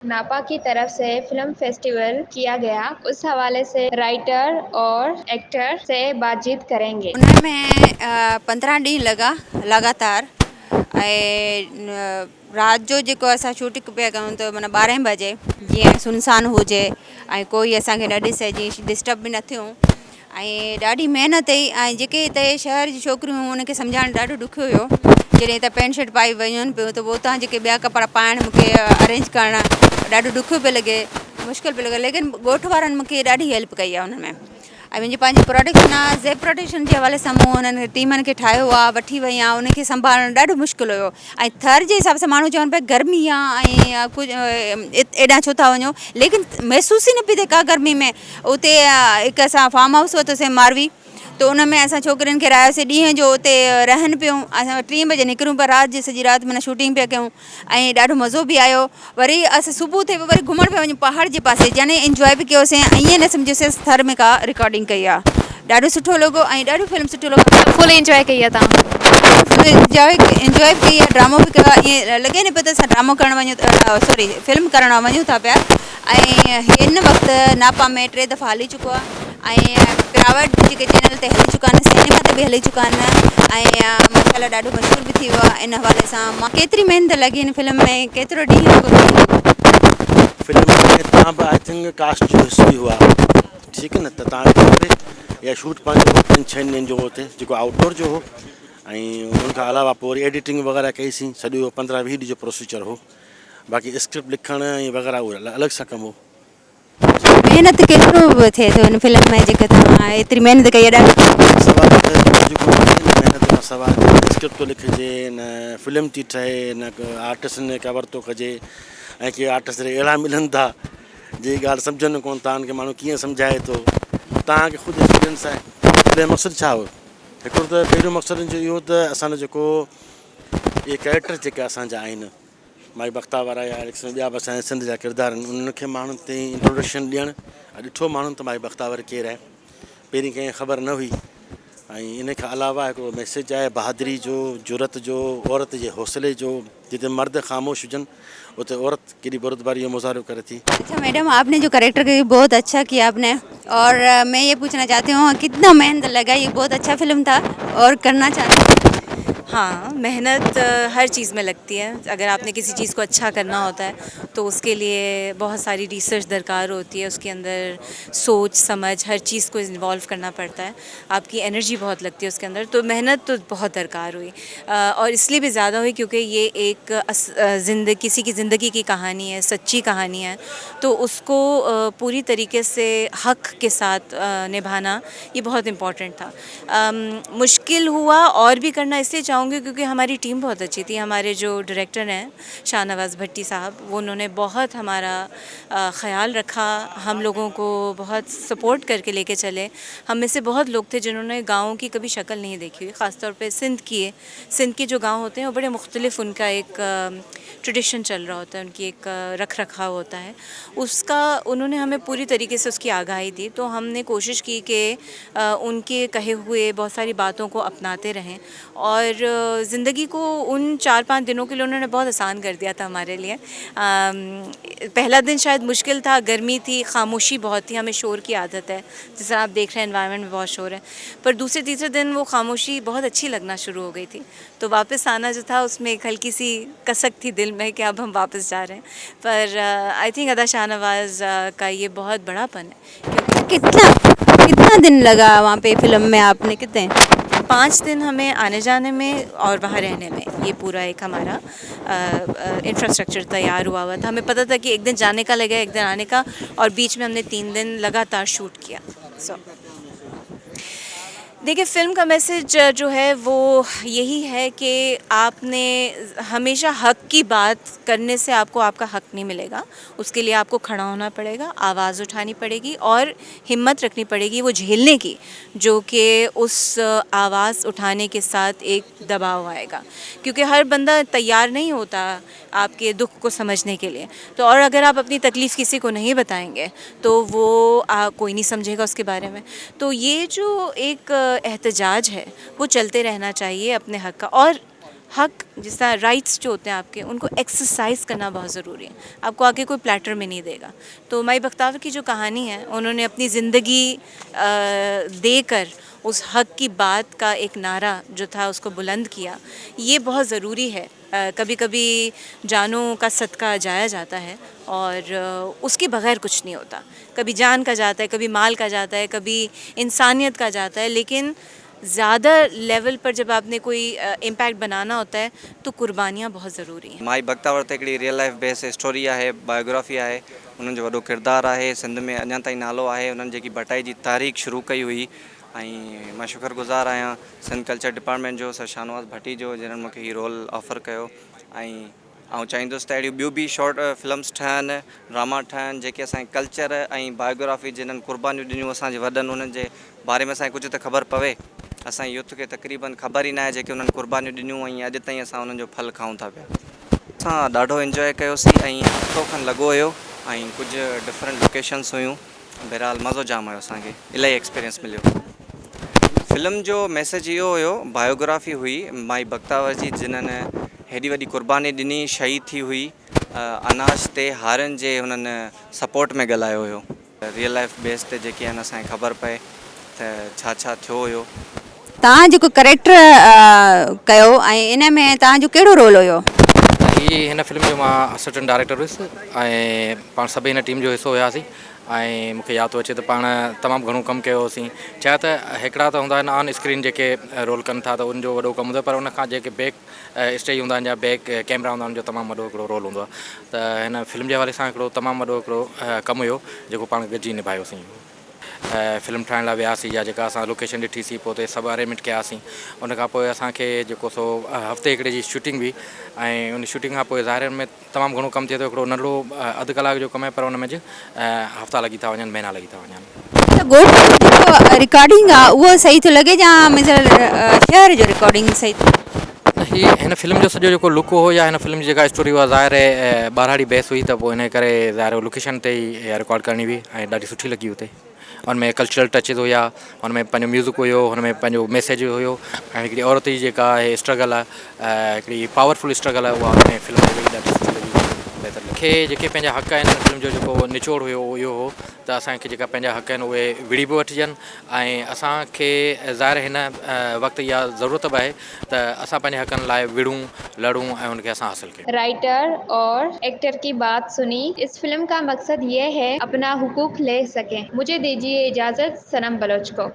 नापा की तरफ से फिल्म फेस्टिवल किया गया, उस हवाले से राइटर और एक्टर से बातचीत करेंगे। उनमें 15 ॾींहं लॻा लगातार रात जो जेको असां शूटिंग पिया कयूं त माना 12 बजे जीअं सुनसान हुजे ऐं कोई असांखे न ॾिसे जीअं डिस्टर्ब बि न थियूं ॾाढी महिनत हुई जेके हिते शहर जी छोकिरियूं उनखे सम्झाइणु ॾाढो ॾुखियो हुयो। जॾहिं त पैंट शर्ट पाई वञनि पियो त पोइ उतां जेके ॿिया कपिड़ा पाइण मूंखे अरेंज करणु ॾाढो ॾुखियो पियो लॻे, मुश्किल पियो लॻे, लेकिन ॻोठ वारनि मूंखे ॾाढी हेल्प कई आहे हुन में। मुंहिंजी पंहिंजी प्रोडक्शन आहे ज़ेब प्रोडक्शन जे हवाले सां मूं हुननि टीमनि खे ठाहियो आहे, वठी वई आहियां, उनखे संभालणु ॾाढो मुश्किल हुयो। थर जे हिसाब सां माण्हू चवनि पिया गर्मी आहे कुझु एॾां छो था वञो, लेकिन महसूसु ई न पई थिए का गर्मी में। उते हिकु असां फार्म हाउस वरितोसीं मारवी, तो उन में असां छोकिरियुनि खे रहायोसीं, ॾींहं जो उते रहनि पियूं, असां 3 बजे निकिरूं पिया, राति जी सॼी राति माना शूटिंग पिया कयूं ॾाढो मज़ो बि आयो। वरी असां सुबुह थिए वरी घुमण पिया वञूं पहाड़ जे पासे, यानी इंजॉय बि कयोसीं ईअं न सम्झोसीं थर में का रिकॉर्डिंग कई आहे। ॾाढो सुठो लॻो ॾाढो फिल्म सुठो लॻो। फुल एंजॉय कई आहे तव्हां? इंजॉय कई आहे, ड्रामो बि कयो आहे, ईअं लॻे न पियो त असां ड्रामो करणु वञूं, सॉरी फिल्म करणु वञूं था पिया। हिन वक़्तु नापा में 3 दफ़ा हली चुको आहे प्राइवेट जेके चैनल ते हली चुका आहिनि, सिनेमा ते बि हली चुका आहिनि माशाल्लाह ॾाढो मशहूरु बि थी वियो आहे। इन हवाले सां मां केतिरी महिनत लॻी हिन फिल्म में, केतिरो ॾींहुं लॻो फिल्म में तव्हां बि आई थिंक कास्ट जो हिसो ई हुआ, ठीकु आहे न, त तव्हांखे या शूट पंहिंजो 5-6 ॾींहंनि जो हुते जेको आउटडोर जो हो, उनखां अलावा पोइ वरी एडिटिंग वग़ैरह कईसीं, सॼो 15-20 ॾींहं जो प्रोसीजर हो। बाक़ी स्क्रिप्ट लिखणु वग़ैरह उहो अलॻि सां कमु हो। महिनत केतिरो थिए थो हिन फिल्म में, जेके तव्हां एतिरी महिनत कई आहे? महिनत सवाल स्क्रिप्ट थो लिखिजे, न फिल्म थी ठहे, न आर्टिस्ट कवर थो कजे, के आर्टिस्ट अहिड़ा मिलनि था जेकी ॻाल्हि सम्झनि कोन था, उनखे माण्हू कीअं सम्झाए थो, तव्हांखे ख़ुदि एक्सपीरियंस आहे। तॾहिं मक़सदु छा हो? हिकिड़ो त पहिरियों मक़सदु जो इहो त असांजो जेको इहे कैरेक्टर जेके असांजा आहिनि, माई बख़्तावर या ॿिया बि असांजा सिंध जा किरदार आहिनि, उन्हनि खे माण्हुनि ताईं इंट्रोडक्शन ॾियणु। ॾिठो माण्हुनि त माई बख़्तावर केरु आहे, पहिरीं कंहिं ख़बर न हुई। इन खां अलावा हिकिड़ो मैसेज आहे बहादुरी जो, जुरत जो, औरत जे हौसले जो। जिते मर्द ख़ामोश हुजनि उते औरत केॾी बुरदबारी जो मुज़ाहिरो करे थी। अच्छा मैडम, आपने जो करेक्टर की बहुत अच्छा किया आपने, और मैं ये पूछना चाहती हूँ कितना मेहनत लगा, ये बहुत अच्छा फिल्म था और करना चाहती हूँ। हाँ, मेहनत हर चीज़ में लगती है। अगर आपने किसी चीज़ को अच्छा करना होता है तो उसके लिए बहुत सारी रिसर्च दरकार होती है, उसके अंदर सोच समझ हर चीज़ को इन्वॉल्व करना पड़ता है, आपकी एनर्जी बहुत लगती है उसके अंदर, तो मेहनत तो बहुत दरकार हुई। और इसलिए भी ज़्यादा हुई क्योंकि ये एक किसी की ज़िंदगी की कहानी है, सच्ची कहानी है, तो उसको पूरी तरीके से हक़ के साथ निभाना ये बहुत इम्पॉर्टेंट था। मुश्किल हुआ और भी करना इसलिए चाहूँगी क्योंकि हमारी टीम बहुत अच्छी थी। हमारे जो डायरेक्टर हैं शाहनवाज़ भट्टी साहब, वो उन्होंने बहुत हमारा ख़्याल रखा, हम लोगों को बहुत सपोर्ट करके लेके चले। हम में से बहुत लोग थे जिन्होंने गाँव की कभी शक्ल नहीं देखी हुई, ख़ासतौर पे सिंध के जो गाँव होते हैं वो बड़े मुख्तलिफ, उनका एक ट्रेडिशन चल रहा होता है, उनकी एक रख रखाव होता है, उसका उन्होंने हमें पूरी तरीके से उसकी आगाही दी। तो हमने कोशिश की कि उनके कहे हुए बहुत सारी बातों को अपनाते रहें, और ज़िंदगी को उन 4-5 दिनों के लिए उन्होंने बहुत आसान कर दिया था हमारे लिए। पहला दिन शायद मुश्किल था, गर्मी थी, खामोशी बहुत थी, हमें शोर की आदत है, जैसे आप देख रहे हैं एनवायरनमेंट में बहुत शोर है, पर दूसरे तीसरे दिन वो खामोशी बहुत अच्छी लगना शुरू हो गई थी। तो वापस आना जो था उसमें एक हल्की सी कसक थी दिल में कि अब हम वापस जा रहे हैं। पर आई थिंक अदा शाहनवाज़ का ये बहुत बड़ापन है। कितना कितना दिन लगा वहाँ पे फिल्म में, आपने कितने? 5 दिन हमें आने जाने में और वहाँ रहने में, ये पूरा एक हमारा इंफ्रास्ट्रक्चर तैयार हुआ था। हमें पता था कि एक दिन जाने का लगेगा, एक दिन आने का, और बीच में हमने 3 दिन लगातार शूट किया। देखिए, फ़िल्म का मैसेज जो है वो यही है कि आपने हमेशा हक़ की बात करने से आपको आपका हक़ नहीं मिलेगा, उसके लिए आपको खड़ा होना पड़ेगा, आवाज़ उठानी पड़ेगी और हिम्मत रखनी पड़ेगी वो झेलने की, जो कि उस आवाज़ उठाने के साथ एक दबाव आएगा, क्योंकि हर बंदा तैयार नहीं होता आपके दुख को समझने के लिए। तो और अगर आप अपनी तकलीफ़ किसी को नहीं बताएंगे तो वो कोई नहीं समझेगा उसके बारे में। तो ये जो एक एहतजाज है वो चलते रहना चाहिए अपने हक़ का। और हक जिस तरह राइट्स जो होते हैं आपके, उनको एक्सरसाइज करना बहुत ज़रूरी है। आपको आके कोई प्लेटर में नहीं देगा। तो माई बख्तावर की जो कहानी है, उन्होंने अपनी ज़िंदगी देकर उस हक की बात का एक नारा जो था उसको बुलंद किया। ये बहुत ज़रूरी है। कभी कभी जानों का सदका जाया जाता है और उसके बगैर कुछ नहीं होता। कभी जान का जाता है, कभी माल का जाता है, कभी इंसानियत का जाता है, लेकिन ज़्यादा लेवल पर जब आपने कोई इम्पैक्ट बनाना होता है तो कुर्बानियाँ बहुत ज़रूरी हैं। माई बख्तावर त हिकिड़ी रियल लाइफ बेस स्टोरी आहे, बायोग्राफी आहे। उन्हनि जो वॾो किरदारु आहे। सिंध में अञा ताईं नालो आहे। उन्हनि जेकी भटाई जी तारीख़ शुरू कई हुई, ऐं मां शुक्रगुज़ार आहियां सिंध कल्चर डिपार्टमेंट जो, सर शाहनवाज़ भट्टी जो, जिन्हनि मूंखे हीउ रोल ऑफर कयो। ऐं आउं चाहींदुसि त अहिड़ियूं ॿियूं बि शॉर्ट फिल्म्स ठहनि, ड्रामा ठहनि, जेके असांजे कल्चर ऐं बायोग्राफी जिन्हनि कुर्बानियूं ॾिनियूं असांजे वॾनि, उन्हनि जे बारे में असांखे कुझु त ख़बर पवे। असांजे यूथ खे तक़रीबन ख़बर ई न आहे जेके उन्हनि कुर्बानियूं ॾिनियूं, ऐं अॼु ताईं असां उन्हनि जो फल खाऊं था पिया। असां ॾाढो इंजॉय कयोसीं ऐं हफ़्तो खनि लॻो हुयो ऐं कुझु डिफरेंट लोकेशन्स हुयूं। बहरहाल मज़ो जाम आयो असांखे, इलाही एक्सपीरियंस मिलियो। फिल्म जो मैसेज इहो हुयो, बायोग्राफी हुई माई बख्तावर जी, जिन्हनि हेॾी वॾी कुर्बानी ॾिनी, शहीद थी हुई। अनाज ते हारनि जे हुननि सपोर्ट में ॻाल्हायो हुयो। रियल लाइफ बेस ते जेके आहिनि असांखे ख़बर पए त छा छा थियो हुयो। तव्हां जेको करेक्टर कयो ऐं इन में तव्हांजो कहिड़ो रोल हुयो? ही हिन फिल्म जो मां असिस्टेंट डायरेक्टर हुयुसि ऐं पाण सभई हिन टीम जो हिसो हुयासीं। ऐं मूंखे यादि थो अचे त पाण तमामु घणो कमु कयो होसीं। छा त हिकिड़ा त हूंदा आहिनि ऑन स्क्रीन जेके रोल कनि था, त उनजो वॾो कमु हूंदो आहे, पर उनखां जेके बैक स्टेज हूंदा आहिनि या बैक कैमरा हूंदा आहिनि, उनजो तमामु वॾो हिकिड़ो रोल हूंदो आहे। त हिन फिल्म जे हवाले सां हिकिड़ो तमामु वॾो हिकिड़ो कमु हुयो जेको पाण गॾिजी निभायोसीं। फिल्म ठाहिण लाइ वियासीं, या जेका असां लोकेशन ॾिठीसीं, पोइ उते सभु अरेंजमेंट कयासीं। उनखां पोइ असांखे जेको सो हफ़्ते हिकिड़े जी शूटिंग हुई, ऐं उन शूटिंग खां पोइ ज़ाहिर में तमामु घणो कमु थिए थो। हिकिड़ो नंढिड़ो अधु कलाक जो कमु आहे, पर उन में हफ़्ता लॻी था वञनि, महीना लॻी था वञनि। त ॻोठ जेको रिकॉर्डिंग आहे उहो सही थो लॻे या शहर जो रिकॉर्डिंग सही? ही हिन फिल्म जो सॼो जेको लुक हो या हिन फिल्म जी जेका स्टोरी उहा ज़ाहिर आहे ॿारहाड़ी बेस हुई, त पोइ हिन करे ज़ाहिर लोकेशन ते ई रिकॉर्ड करणी हुई ऐं ॾाढी सुठी लॻी हुते। हुनमें कल्चरल टचिस हुया, हुनमें पंहिंजो म्यूज़िक हुयो, हुनमें पंहिंजो मैसेज हुयो, ऐं हिकिड़ी औरत जी जेका आहे स्ट्रगल आहे, हिकिड़ी पावरफुल स्ट्रगल आहे, उहा हुन में फिल्म में ॾाढी सुठी लॻी। बहितर मूंखे जेके पंहिंजा हक़ आहिनि हिन फिल्म जो जेको निचोड़ हुयो उहो इहो हो त असांखे जेका पंहिंजा हक़ आहिनि उहे विड़ी बि वठिजनि, ऐं असांखे ज़ाहिर हिन वक़्तु इहा ज़रूरत बि आहे त असां पंहिंजे हक़नि लाइ विड़ूं, लड़ूं ऐं उनखे असां हासिलु कयूं। राइटर और एक्टर की बात सुनी। इस फिल्म का मकसद ये है अपना हुकूक ले सकें। मुझे दीजिए इजाज़त सनम बलोच को।